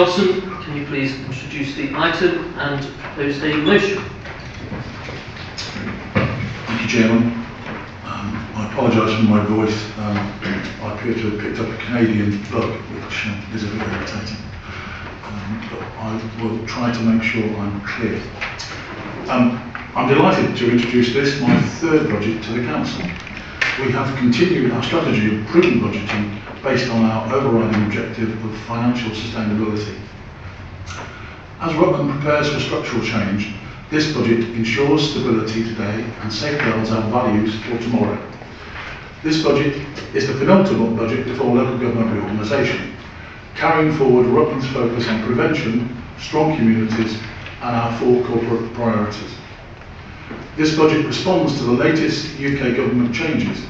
Johnson, can you please introduce the item and propose a motion? Thank you, Chairman. I apologise for my voice. I appear to have picked up a Canadian bug, which is a bit irritating. But I will try to make sure I'm clear. I'm delighted to introduce this, my third budget to the Council. We have continued our strategy of prudent budgeting based on our overriding objective of financial sustainability. As Rutland prepares for structural change, this budget ensures stability today and safeguards our values for tomorrow. This budget is the penultimate budget before local government reorganisation, carrying forward Rutland's focus on prevention, strong communities and our 4 corporate priorities. This budget responds to the latest UK government changes,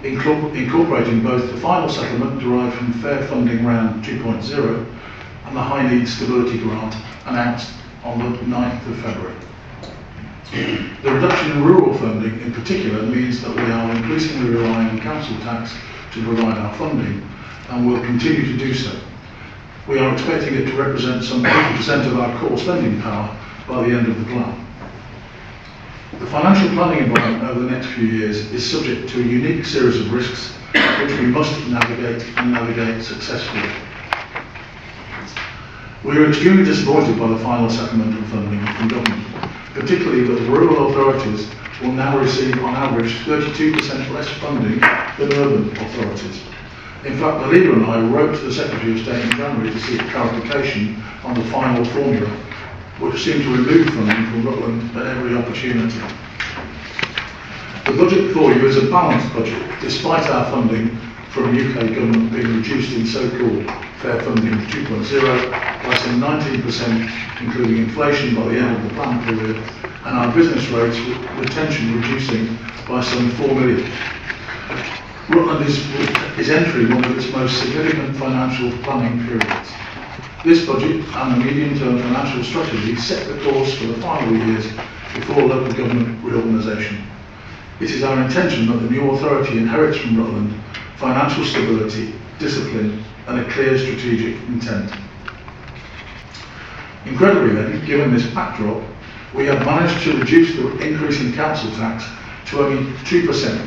incorporating both the final settlement derived from Fair Funding Round 2.0 and the High Needs Stability Grant announced on the 9th of February. The reduction in rural funding in particular means that we are increasingly relying on council tax to provide our funding and will continue to do so. We are expecting it to represent some 80% of our core spending power by the end of the plan. The financial planning environment over the next few years is subject to a unique series of risks which we must navigate successfully. We are extremely disappointed by the final settlement and funding from government, particularly that rural authorities will now receive on average 32% less funding than urban authorities. In fact, the Leader and I wrote to the Secretary of State in January to seek clarification on the final formula, which seemed to remove funding from Rutland at every opportunity. The budget before you is a balanced budget, despite our funding from UK government being reduced in so-called Fair Funding 2.0 by some 19%, including inflation by the end of the plan period, and our business rates retention reducing by some 4 million. Rutland is entering one of its most significant financial planning periods. This budget and the medium-term financial strategy set the course for the final years before local government reorganisation. It is our intention that the new authority inherits from Rutland financial stability, discipline and a clear strategic intent. Incredibly then, given this backdrop, we have managed to reduce the increase in council tax to only the 2%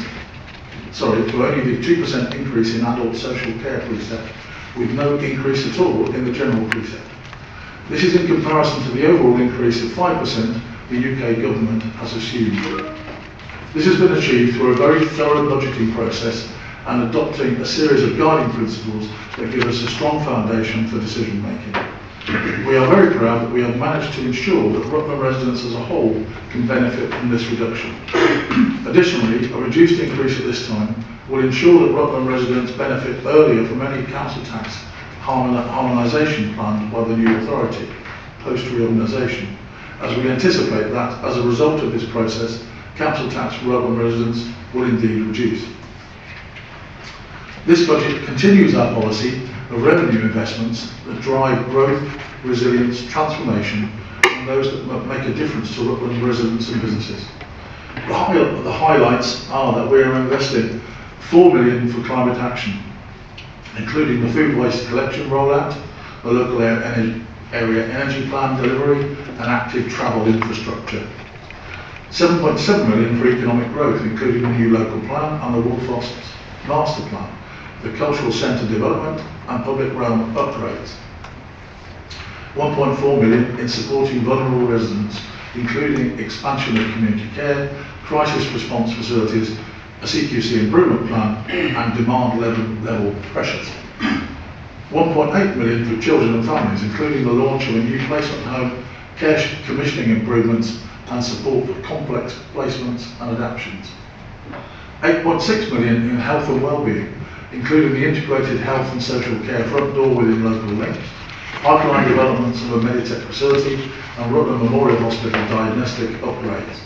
increase in adult social care precept, with no increase at all in the general precept. This is in comparison to the overall increase of 5% the UK government has assumed. This has been achieved through a very thorough budgeting process and adopting a series of guiding principles that give us a strong foundation for decision making. We are very proud that we have managed to ensure that Rutland residents as a whole can benefit from this reduction. Additionally, a reduced increase at this time will ensure that Rutland residents benefit earlier from any council tax harmonisation planned by the new authority, post-reorganisation, as we anticipate that, as a result of this process, council tax for Rutland residents will indeed reduce. This budget continues our policy of revenue investments that drive growth, resilience, transformation, and those that make a difference to Rutland residents and businesses. The highlights are that we are investing 4 million for climate action, including the food waste collection rollout, the local area energy plan delivery, and active travel infrastructure. 7.7 million for economic growth, including the new local plan and the Wolfos master plan, the cultural centre development and public realm upgrades. 1.4 million in supporting vulnerable residents, including expansion of community care, crisis response facilities, a CQC improvement plan and demand level pressures. 1.8 million for children and families, including the launch of a new placement home, care commissioning improvements and support for complex placements and adaptions. 8.6 million in health and wellbeing, including the integrated health and social care front door within local link, pipeline developments of a Meditech facility and Rutland Memorial Hospital diagnostic upgrades.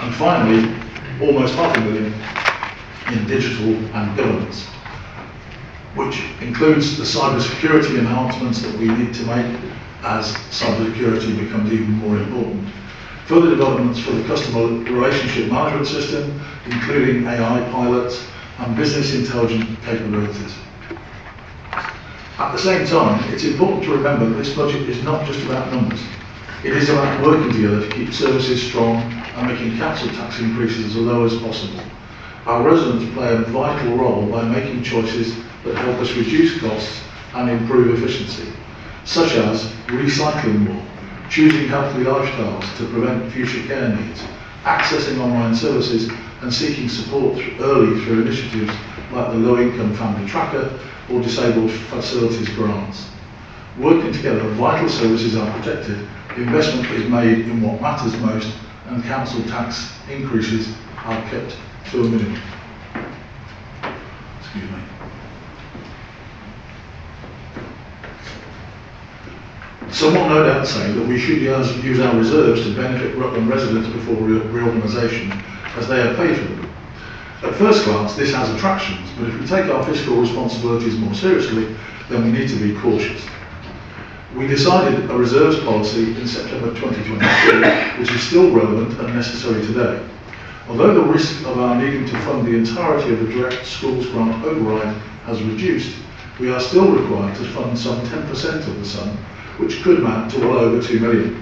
And finally, almost $500,000 in digital and governance, which includes the cyber security enhancements that we need to make as cyber security becomes even more important. Further developments for the customer relationship management system, including AI pilots and business intelligence capabilities. At the same time, it's important to remember that this budget is not just about numbers. It is about working together to keep services strong and making council tax increases as low as possible. Our residents play a vital role by making choices that help us reduce costs and improve efficiency, such as recycling more, choosing healthy lifestyles to prevent future care needs, accessing online services and seeking support early through initiatives like the Low Income Family Tracker or Disabled Facilities Grants. Working together, vital services are protected, investment is made in what matters most, and council tax increases are kept to a minimum. Excuse me. Some will no doubt say that we should use our reserves to benefit Rutland residents before reorganisation, as they have paid for them. At first glance, this has attractions, but if we take our fiscal responsibilities more seriously, then we need to be cautious. We decided a reserves policy in September 2022, which is still relevant and necessary today. Although the risk of our needing to fund the entirety of the direct schools grant override has reduced, we are still required to fund some 10% of the sum, which could amount to well over £2 million.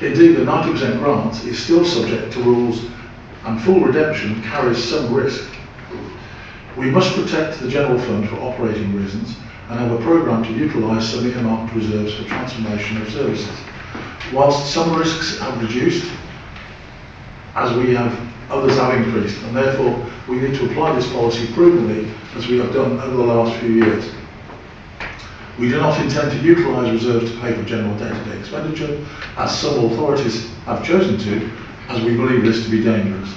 Indeed, the 90% grant is still subject to rules and full redemption carries some risk. We must protect the general fund for operating reasons and have a programme to utilise some earmarked reserves for transformation of services. Whilst some risks have reduced, others have increased, and therefore we need to apply this policy prudently as we have done over the last few years. We do not intend to utilise reserves to pay for general day-to-day expenditure, as some authorities have chosen to, as we believe this to be dangerous.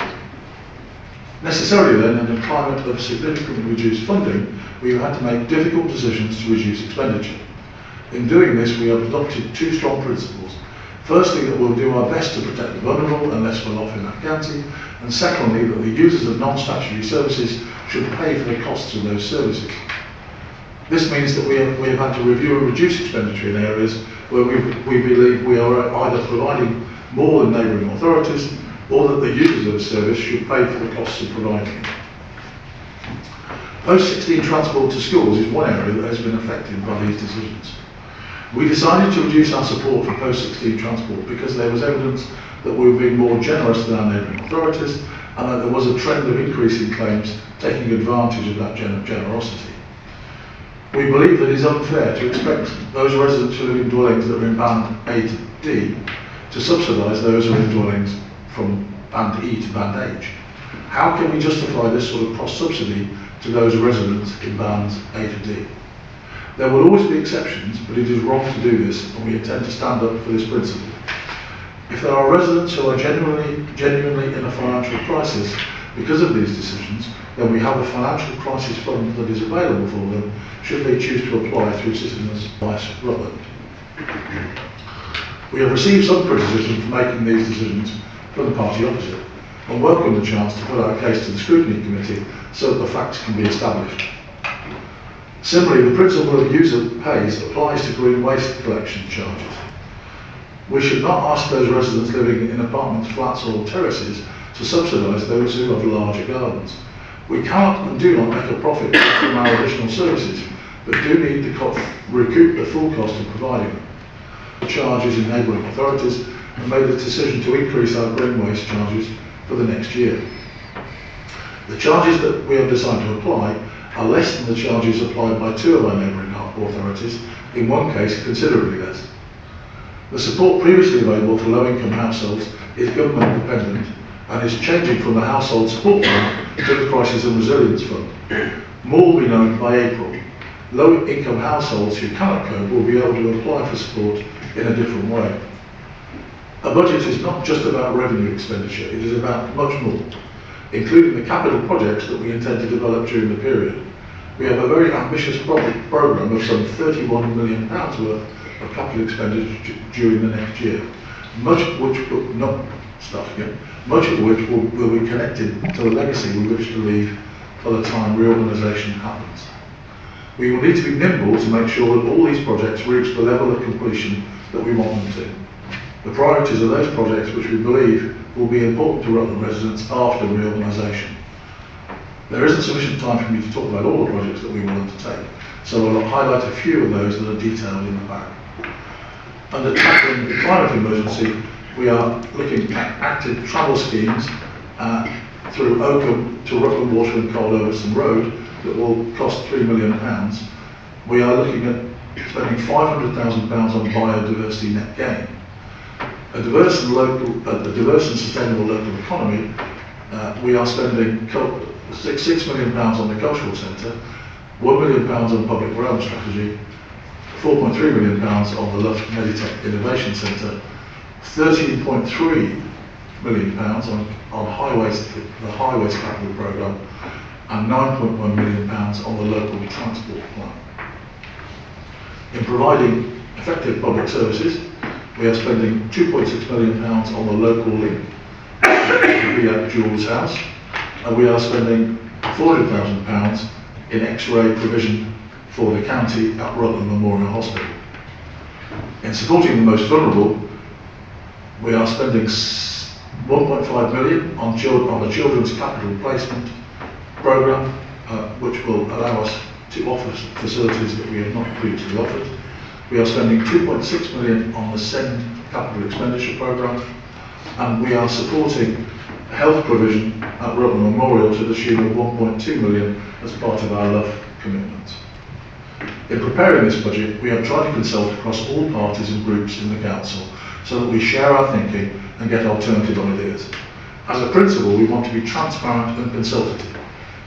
Necessarily then, in a climate of significantly reduced funding, we have had to make difficult decisions to reduce expenditure. In doing this, we have adopted two strong principles. Firstly, that we'll do our best to protect the vulnerable and less well off in that county, and secondly, that the users of non-statutory services should pay for the costs of those services. This means that we have had to review and reduce expenditure in areas where we believe we are either providing more than neighbouring authorities, or that the users of the service should pay for the costs of providing it. Post-16 transport to schools is one area that has been affected by these decisions. We decided to reduce our support for post-16 transport because there was evidence that we were being more generous than our neighbouring authorities, and that there was a trend of increasing claims taking advantage of that generosity. We believe that it is unfair to expect those residents who live in dwellings that are in Band A to D to subsidise those who are in dwellings from Band E to Band H. How can we justify this sort of cross-subsidy to those residents in Bands A to D? There will always be exceptions, but it is wrong to do this, and we intend to stand up for this principle. If there are residents who are genuinely in a financial crisis because of these decisions, then we have a financial crisis fund that is available for them should they choose to apply through Citizens Advice Rutland. We have received some criticism for making these decisions from the party opposite, and welcome the chance to put our case to the Scrutiny Committee so that the facts can be established. Similarly, the principle of user pays applies to green waste collection charges. We should not ask those residents living in apartments, flats or terraces to subsidise those who have larger gardens. We cannot and do not make a profit from our additional services, but do need to recoup the full cost of providing them. The charges in neighbouring authorities and made the decision to increase our green waste charges for the next year. The charges that we have decided to apply are less than the charges applied by two of our neighbouring authorities, in one case considerably less. The support previously available for low-income households is government dependent and is changing from the Household Support Fund to the Crisis and Resilience Fund. More will be known by April. Low-income households who cannot cope will be able to apply for support in a different way. A budget is not just about revenue expenditure, it is about much more, including the capital projects that we intend to develop during the period. We have a very ambitious programme of some £31 million worth of capital expenditure during the next year, much of which will be connected to the legacy we wish to leave by the time reorganisation happens. We will need to be nimble to make sure that all these projects reach the level of completion that we want them to. The priorities are those projects which we believe will be important to Rutland residents after reorganisation. There isn't sufficient time for me to talk about all the projects that we will undertake, so I'll highlight a few of those that are detailed in the back. Under tackling the climate emergency, we are looking at active travel schemes through Oakham to Rutland Water and Cold Overton Road that will cost £3 million. We are looking at spending £500,000 on biodiversity net gain. A diverse and sustainable local economy, we are spending £6 million on the cultural centre, £1 million on public realm strategy, £4.3 million on the Lough Meditech Innovation Centre, £13.3 million on highways, the highways capital programme, and £9.1 million on the local transport plan. In providing effective public services, we are spending £2.6 million on the local link to be at Jules House, and we are spending £400,000 in X-ray provision for the county at Rutland Memorial Hospital. In supporting the most vulnerable, we are spending £1.5 million on the Children's Capital Placement programme, which will allow us to offer facilities that we have not previously offered. We are spending £2.6 million on the SEND Capital Expenditure programme, and we are supporting health provision at Rutland Memorial to the tune of £1.2 million as part of our Lough commitments. In preparing this budget, we have tried to consult across all parties and groups in the council so that we share our thinking and get alternative ideas. As a principle, we want to be transparent and consultative.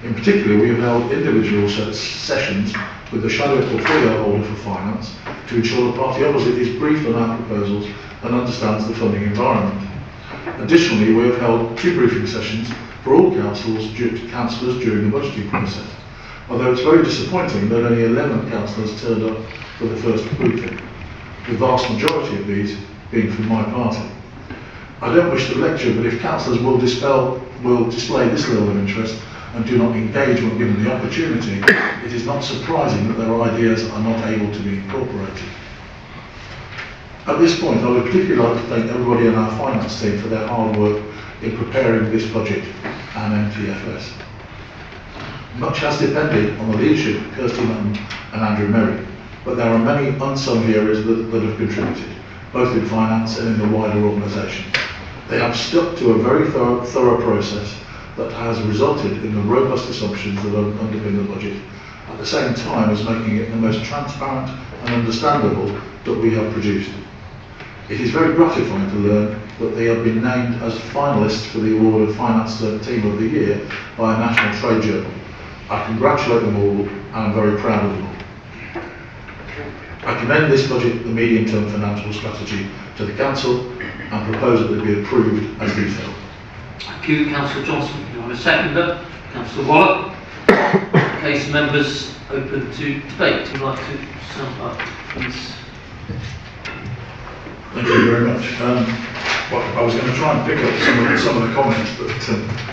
In particular, we have held individual sessions with the shadow portfolio holder for finance to ensure the party opposite is briefed on our proposals and understands the funding environment. Additionally, we have held 2 briefing sessions for all councillors during the budgeting process, although it's very disappointing that only 11 councillors turned up for the first briefing, the vast majority of these being from my party. I don't wish to lecture, but if councillors will display this level of interest and do not engage when given the opportunity, it is not surprising that their ideas are not able to be incorporated. At this point, I would particularly like to thank everybody in our finance team for their hard work in preparing this budget and MTFS. Much has depended on the leadership of Kirsty Mutton and Andrew Merrick, but there are many unsung heroes that have contributed, both in finance and in the wider organisation. They have stuck to a very thorough process that has resulted in the robust assumptions that underpin the budget, at the same time as making it the most transparent and understandable that we have produced. It is very gratifying to learn that they have been named as finalists for the award of Finance Team of the Year by a national trade journal. I congratulate them all and I'm very proud of them all. I commend this budget, the medium-term financial strategy, to the Council and propose that it be approved as detailed. Thank you, Councillor Johnson. Do you have a seconder? Councillor Waller. Case members open to debate. Would you like to sum up, please? Thank you very much. Well, I was going to try and pick up some of the comments, but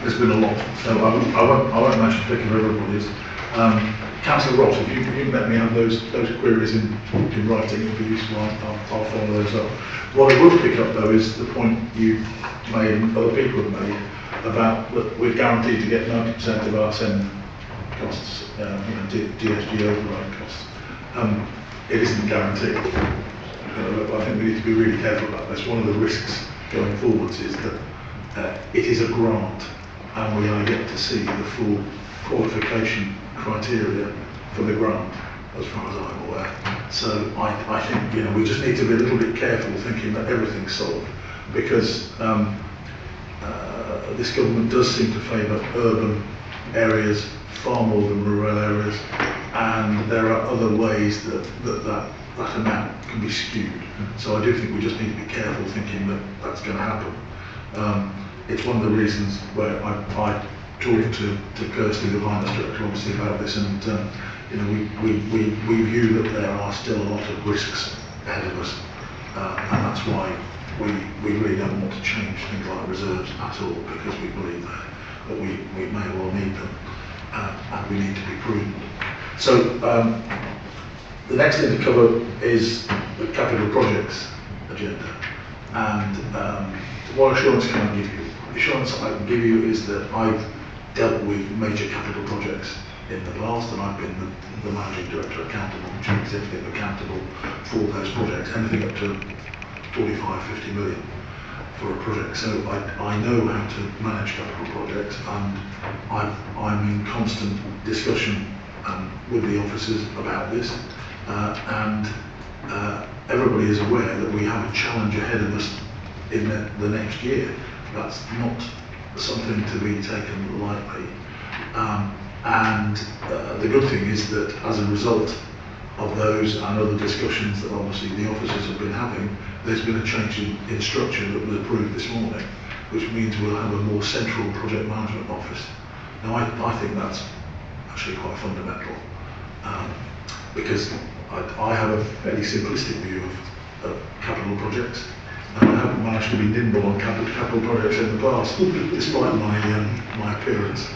there's been a lot, so I won't mention picking everybody's. Councillor Ross, if you can let me have those queries in writing, it would be useful. I'll follow those up. What I will pick up though is the point you made and other people have made about that we're guaranteed to get 90% of our SEND costs, DSG override costs. It isn't guaranteed. I think we need to be really careful about this. One of the risks going forwards is that it is a grant and we are yet to see the full qualification criteria for the grant, as far as I'm aware. So I think we just need to be a little bit careful thinking that everything's solved, because this government does seem to favour urban areas far more than rural areas, and there are other ways that amount can be skewed. So I do think we just need to be careful thinking that that's going to happen. It's one of the reasons where I talked to Kirsty, the finance director, obviously about this, and we view that there are still a lot of risks ahead of us, and that's why we really don't want to change things like reserves at all, because we believe that we may well need them, and we need to be prudent. So the next thing to cover is the capital projects agenda, and what assurance can I give you? The assurance I can give you is that I've dealt with major capital projects in the past, and I've been the managing director accountable, chief executive accountable for those projects, anything up to 45-50 million for a project. So I know how to manage capital projects, and I'm in constant discussion with the officers about this, and everybody is aware that we have a challenge ahead of us in the next year. That's not something to be taken lightly. And the good thing is that as a result of those and other discussions that obviously the officers have been having, there's been a change in structure that was approved this morning, which means we'll have a more central project management office. Now I think that's actually quite fundamental, because I have a fairly simplistic view of capital projects, and I haven't managed to be nimble on capital projects in the past, despite my appearance.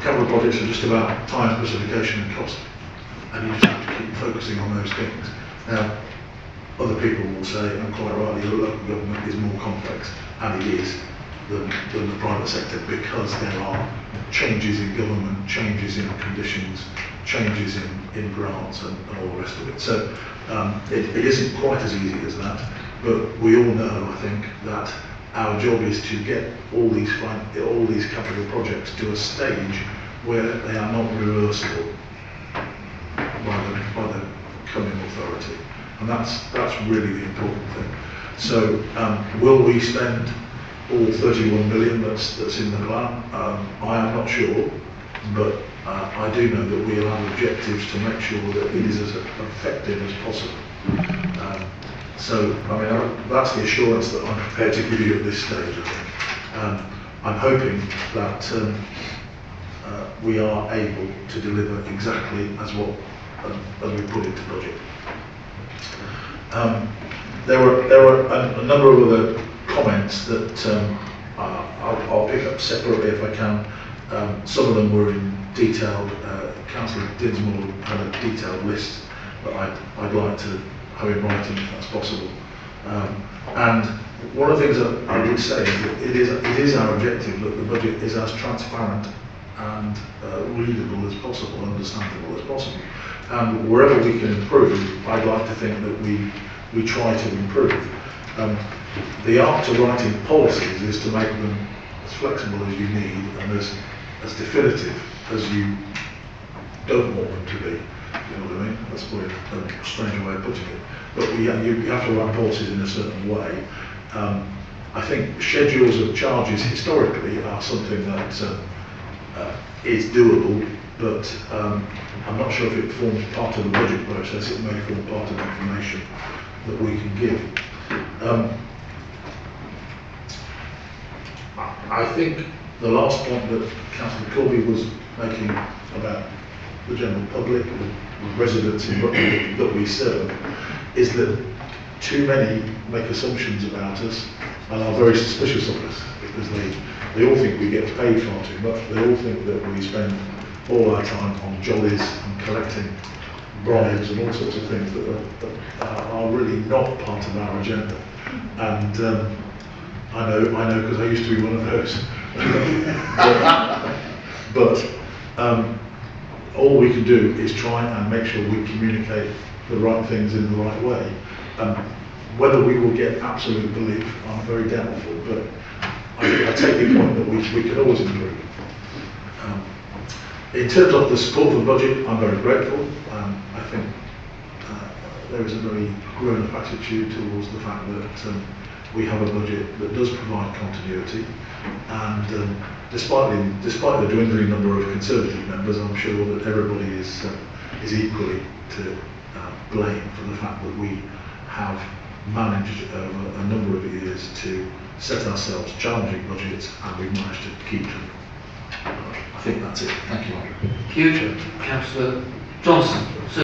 Capital projects are just about time, specification and cost, and you just have to keep focusing on those things. Now, other people will say, and quite rightly, that local government is more complex, and it is, than the private sector, because there are changes in government, changes in conditions, changes in grants and all the rest of it. So it isn't quite as easy as that, but we all know, I think, that our job is to get all these capital projects to a stage where they are not reversible by the coming authority, and that's really the important thing. So will we spend all 31 million that's in the plan? I am not sure, but I do know that we'll have objectives to make sure that it is as effective as possible. So, I mean, that's the assurance that I'm prepared to give you at this stage, I think. I'm hoping that we are able to deliver exactly as we put into budget. There were a number of other comments that I'll pick up separately if I can. Some of them were in detailed. Councillor Dinsmore had a detailed list that I'd like to have in writing if that's possible. And one of the things that I would say is that it is our objective that the budget is as transparent and readable as possible, understandable as possible. And wherever we can improve, I'd like to think that we try to improve. The art to writing policies is to make them as flexible as you need and as definitive as you don't want them to be. You know what I mean? That's probably a strange way of putting it. But you have to write policies in a certain way. I think schedules of charges historically are something that is doable, but I'm not sure if it forms part of the budget process. It may form part of the information that we can give. I think the last point that Councillor Corby was making about the general public, the residents in Rutland that we serve, is that too many make assumptions about us and are very suspicious of us, because they all think we get paid far too much. They all think that we spend all our time on jollies and collecting bribes and all sorts of things that are really not part of our agenda. And I know because I used to be one of those. but all we can do is try and make sure we communicate the right things in the right way. Whether we will get absolute belief, I'm very doubtful, but I take your point that we can always improve. In terms of the support for the budget, I'm very grateful. I think there is a very grown-up attitude towards the fact that we have a budget that does provide continuity, and despite the dwindling number of Conservative members, I'm sure that everybody is equally to blame for the fact that we have managed over a number of years to set ourselves challenging budgets, and we've managed to keep them. I think that's it. Thank you, Andrew. Thank you, Councillor Johnson.